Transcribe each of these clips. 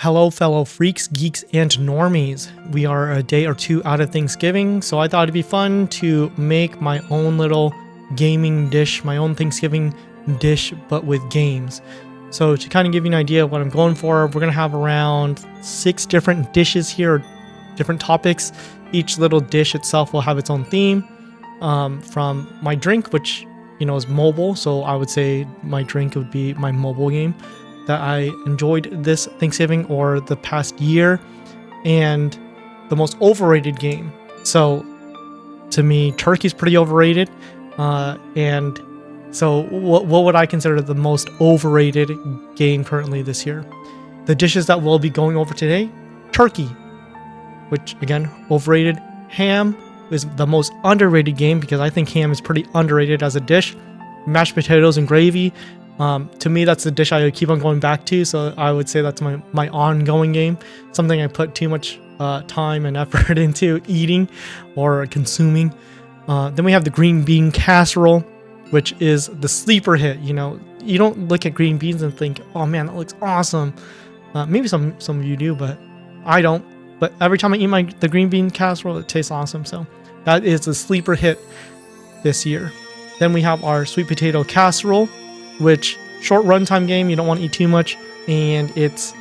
Hello, fellow freaks, geeks, and normies. We are a day or two out of Thanksgiving, so I thought it'd be fun to make my own little gaming dish, my own Thanksgiving dish, but with games. So to kind of give you an idea of what I'm going for, we're going to have around 6 different dishes here, different topics. Each little dish itself will have its own theme. From my drink, which, is mobile, so I would say my drink would be my mobile game that I enjoyed this Thanksgiving or the past year, and the most overrated game. So to me, turkey's pretty overrated, and so what would I consider the most overrated game currently this year? The dishes that we'll be going over today: turkey, which again, overrated. Ham is the most underrated game because I think ham is pretty underrated as a dish. Mashed potatoes and gravy. To me, that's the dish I keep on going back to, so I would say that's my ongoing game, something I put too much time and effort into eating or consuming. Then we have the green bean casserole, which is the sleeper hit. You don't look at green beans and think, oh man, that looks awesome. Maybe some of you do, but I don't. But every time I eat the green bean casserole, it tastes awesome. So that is the sleeper hit this year. Then we have our sweet potato casserole, which short runtime game. You don't want to eat too much, and it's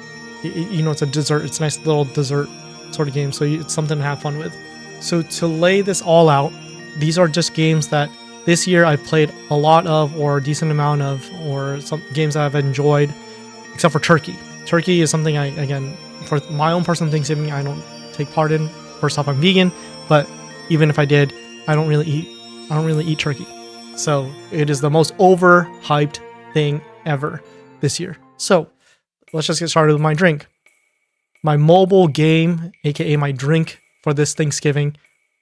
a dessert. It's a nice little dessert sort of game, so it's something to have fun with. So to lay this all out, these are just games that this year I've played a lot of, or a decent amount of, or some games that I've enjoyed, except for turkey. Turkey is something for my own personal Thanksgiving, I don't take part in. First off, I'm vegan, but even if I did, I don't really eat turkey. So it is the most overhyped thing ever this year. So let's just get started with my drink. My mobile game, aka my drink for this Thanksgiving,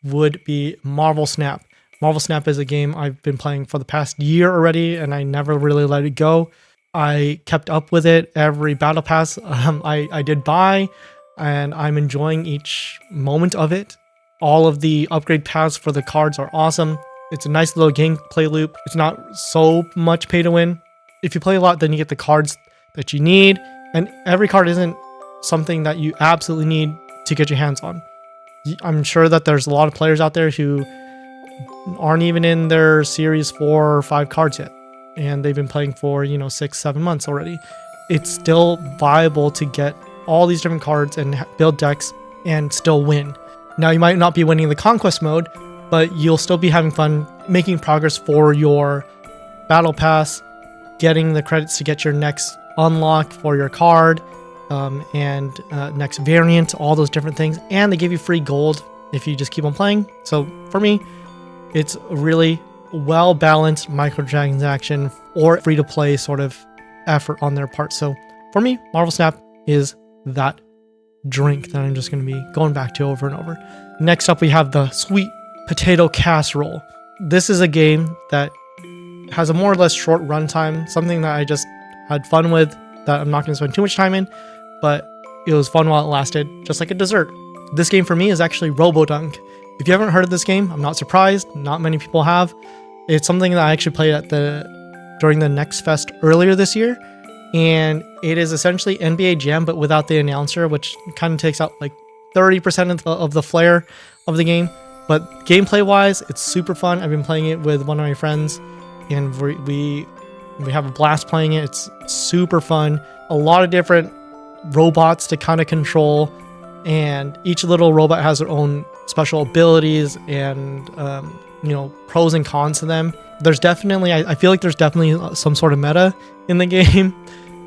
would be Marvel Snap. Marvel Snap is a game I've been playing for the past year already, and I never really let it go. I kept up with it. Every battle pass I did buy, and I'm enjoying each moment of it. All of the upgrade paths for the cards are awesome. It's a nice little gameplay loop. It's not so much pay to win. If you play a lot, then you get the cards that you need, and every card isn't something that you absolutely need to get your hands on. I'm sure that there's a lot of players out there who aren't even in their series 4 or 5 cards yet, and they've been playing for 6-7 months already. It's still viable to get all these different cards and build decks and still win. Now, you might not be winning the conquest mode, but you'll still be having fun making progress for your battle pass, getting the credits to get your next unlock for your card, and next variant, all those different things. And they give you free gold if you just keep on playing. So for me, it's a really well-balanced microtransaction or free-to-play sort of effort on their part. So for me, Marvel Snap is that drink that I'm just going to be going back to over and over. Next up, we have the sweet potato casserole. This is a game that has a more or less short runtime, something that I just had fun with, that I'm not going to spend too much time in, but it was fun while it lasted, just like a dessert. This game for me is actually Robo-Dunk. If you haven't heard of this game, I'm not surprised. Not many people have. It's something that I actually played during the Next Fest earlier this year, and it is essentially NBA Jam, but without the announcer, which kind of takes out like 30% of the flair of the game. But gameplay wise, it's super fun. I've been playing it with one of my friends, and we have a blast playing it. It's super fun. A lot of different robots to kind of control, and each little robot has their own special abilities and pros and cons to them. There's definitely, I feel like there's definitely some sort of meta in the game,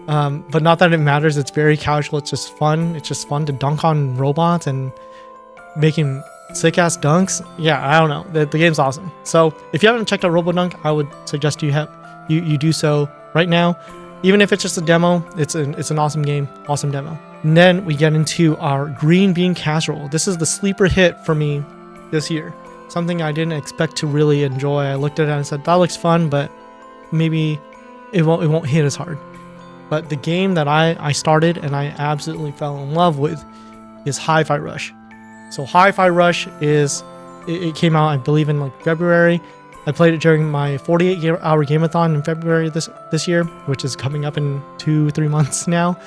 but not that it matters. It's very casual. It's just fun. It's just fun to dunk on robots and making sick-ass dunks. Yeah, I don't know. The game's awesome. So if you haven't checked out Robo-Dunk, I would suggest you do so right now. Even if it's just a demo, it's an awesome game, awesome demo. And then we get into our green bean casserole. This is the sleeper hit for me this year. Something I didn't expect to really enjoy. I looked at it and said, that looks fun, but maybe it won't hit as hard. But the game that I started and I absolutely fell in love with is Hi-Fi Rush. So Hi-Fi Rush it came out, I believe, in like February. I played it during my 48-hour game-a-thon in February this year, which is coming up in 2-3 months now.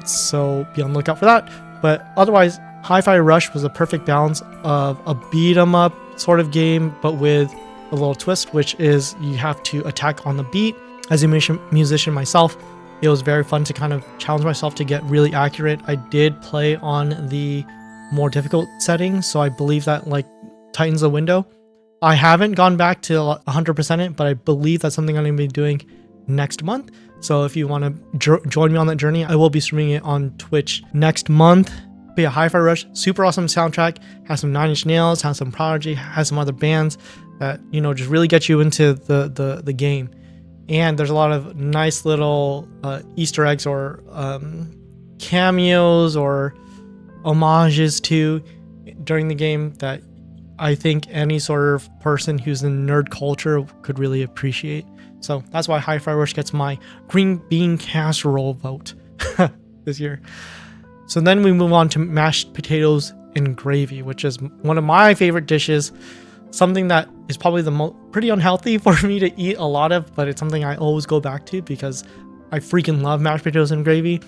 So be on the lookout for that. But otherwise, Hi-Fi Rush was a perfect balance of a beat 'em up sort of game, but with a little twist, which is you have to attack on the beat. As a musician myself, it was very fun to kind of challenge myself to get really accurate. I did play on the more difficult settings, so I believe that like tightens the window. I haven't gone back to 100% it, but I believe that's something I'm going to be doing next month. So if you want to join me on that journey, I will be streaming it on Twitch next month. But yeah, Hi-Fi Rush, super awesome soundtrack, has some Nine Inch Nails, has some Prodigy, has some other bands that, you know, just really get you into the game. And there's a lot of nice little Easter eggs or cameos or homages to during the game that I think any sort of person who's in nerd culture could really appreciate. So that's why Hi-Fi Rush gets my green bean casserole vote this year. So then we move on to mashed potatoes and gravy, which is one of my favorite dishes. Something that is probably pretty unhealthy for me to eat a lot of, but it's something I always go back to because I freaking love mashed potatoes and gravy,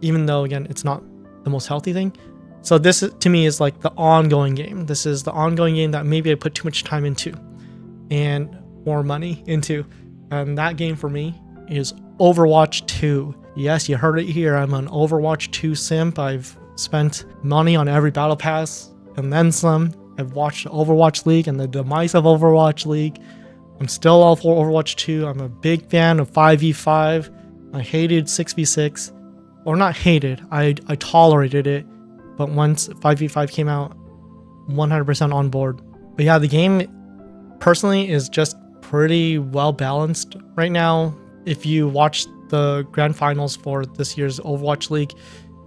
even though, again, it's not the most healthy thing. So this, to me, is like the ongoing game. This is the ongoing game that maybe I put too much time into and more money into. And that game for me is Overwatch 2. Yes, you heard it here. I'm an Overwatch 2 simp. I've spent money on every battle pass and then some. I've watched Overwatch League and the demise of Overwatch League. I'm still all for Overwatch 2. I'm a big fan of 5v5. I hated 6v6. Or not hated, I tolerated it. But once 5v5 came out, 100% on board. But yeah, the game personally is just pretty well balanced right now. If you watch the grand finals for this year's Overwatch League,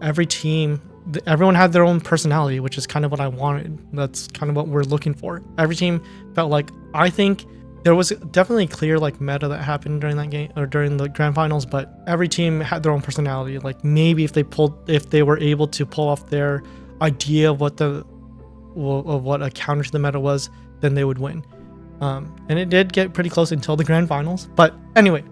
everyone had their own personality, which is kind of what I wanted. That's kind of what we're looking for. Every team felt like, I think there was definitely clear like meta that happened during that game or during the grand finals, but every team had their own personality. Like maybe if they were able to pull off their idea of what a counter to the meta was, then they would win. And it did get pretty close until the grand finals. But anyway,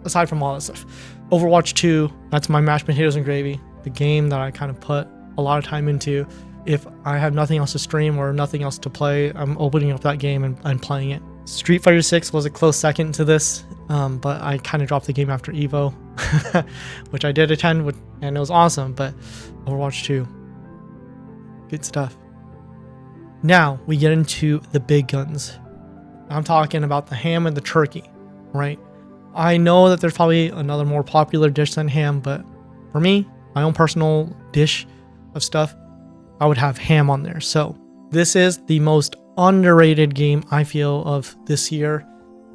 aside from all that stuff, Overwatch 2, that's my mashed potatoes and gravy, the game that I kind of put a lot of time into. If I have nothing else to stream or nothing else to play, I'm opening up that game and playing it. Street Fighter 6 was a close second to this, but I kind of dropped the game after EVO, which I did attend, and it was awesome. But Overwatch 2, good stuff. Now we get into the big guns. I'm talking about the ham and the turkey, right? I know that there's probably another more popular dish than ham, but for me, my own personal dish of stuff, I would have ham on there. So this is the most underrated game I feel of this year,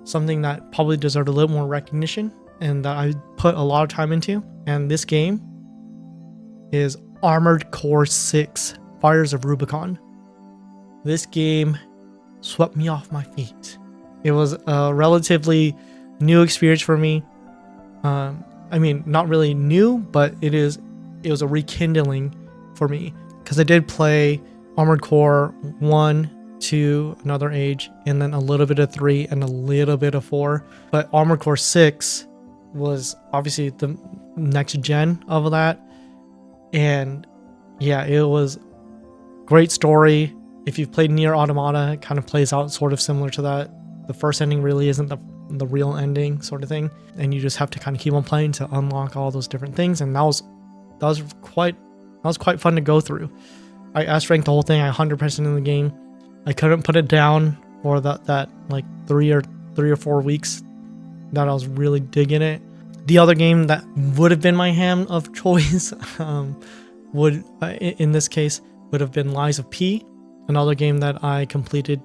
something that probably deserved a little more recognition and that I put a lot of time into. And this game is Armored Core 6 Fires of Rubicon. This game swept me off my feet. It was a relatively new experience for me. I mean, not really new, but it was a rekindling for me because I did play Armored Core 1, 2, Another Age, and then a little bit of 3 and a little bit of 4. But Armored Core 6 was obviously the next gen of that. And yeah, it was great story. If you've played Nier Automata, it kind of plays out sort of similar to that. The first ending really isn't the real ending sort of thing. And you just have to kind of keep on playing to unlock all those different things. And that was quite fun to go through. I S-ranked the whole thing. I 100% in the game. I couldn't put it down for that like 3 or 4 weeks that I was really digging it. The other game that would have been my ham of choice in this case would have been Lies of P, another game that I completed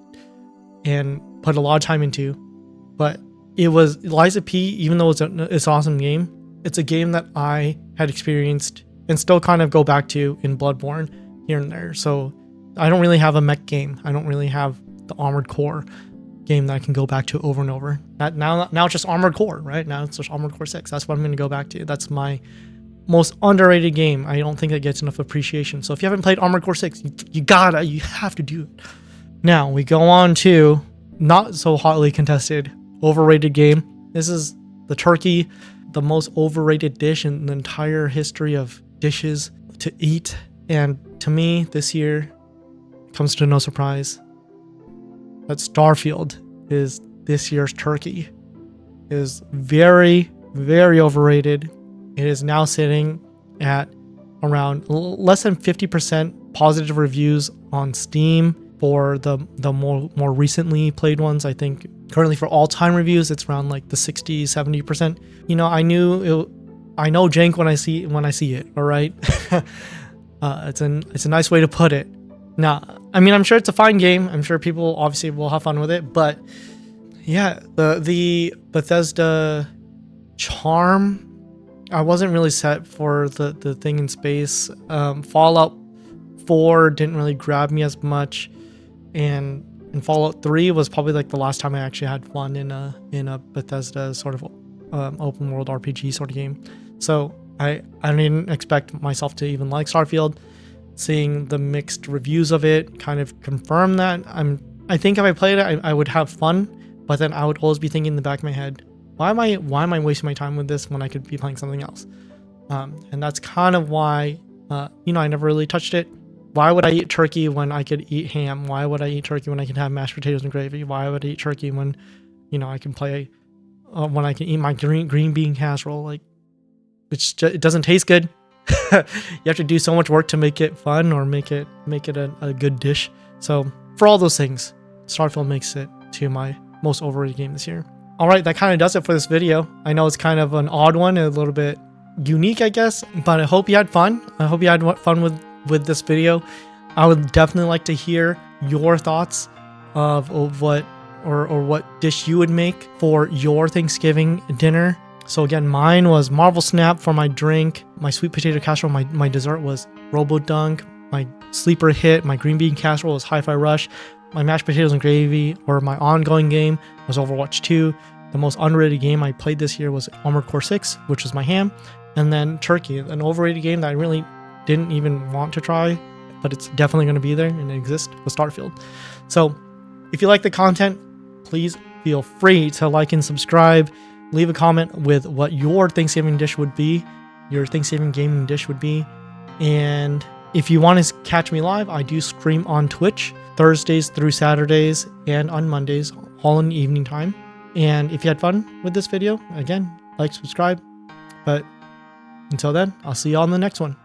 and put a lot of time into. But it was Lies of P, even though it's an awesome game, it's a game that I had experienced and still kind of go back to in Bloodborne here and there. So I don't really have a mech game. I don't really have the Armored Core game that I can go back to over and over. Now it's just Armored Core, right? Now it's just Armored Core 6. That's what I'm going to go back to. That's my most underrated game. I don't think it gets enough appreciation. So if you haven't played Armored Core 6, you have to do it. Now we go on to not so hotly contested, overrated game. This is the turkey the most overrated dish in the entire history of dishes to eat. And to me, this year comes to no surprise that Starfield is this year's turkey. It is very, very overrated. It is now sitting at around less than 50% positive reviews on Steam for the more recently played ones. I think currently for all-time reviews, it's around like the 60-70%. You know, I know jank when I see it. All right, it's a nice way to put it. Now, I mean, I'm sure it's a fine game. I'm sure people obviously will have fun with it, but yeah, the Bethesda charm, I wasn't really set for the thing in space. Fallout 4 didn't really grab me as much, and Fallout 3 was probably like the last time I actually had fun in a Bethesda sort of open world RPG sort of game. So I didn't expect myself to even like Starfield. Seeing the mixed reviews of it kind of confirmed that. I think if I played it, I would have fun, but then I would always be thinking in the back of my head, why am I wasting my time with this when I could be playing something else? And that's kind of why I never really touched it. Why would I eat turkey when I could eat ham? Why would I eat turkey when I could have mashed potatoes and gravy? Why would I eat turkey when I can play when I can eat my green bean casserole? Like, it doesn't taste good. You have to do so much work to make it fun or make it a good dish. So for all those things, Starfield makes it to my most overrated game this year. All right, that kind of does it for this video. I know it's kind of an odd one, a little bit unique, I guess, but I hope you had fun. I hope you had fun with this video. I would definitely like to hear your thoughts of what dish you would make for your Thanksgiving dinner. So again, mine was Marvel Snap for my drink. My sweet potato casserole, my dessert was Robo Dunk. My sleeper hit, my green bean casserole was Hi-Fi Rush. My mashed potatoes and gravy, or my ongoing game, was Overwatch 2. The most underrated game I played this year was Armored Core 6, which was my ham. And then Turkey, an overrated game that I really didn't even want to try, but it's definitely going to be there and exist, was Starfield. So if you like the content, please feel free to like and subscribe. Leave a comment with what your Thanksgiving dish would be, your Thanksgiving gaming dish would be. And if you want to catch me live, I do stream on Twitch Thursdays through Saturdays and on Mondays, all in the evening time. And if you had fun with this video, again, like, subscribe. But until then, I'll see you all in the next one.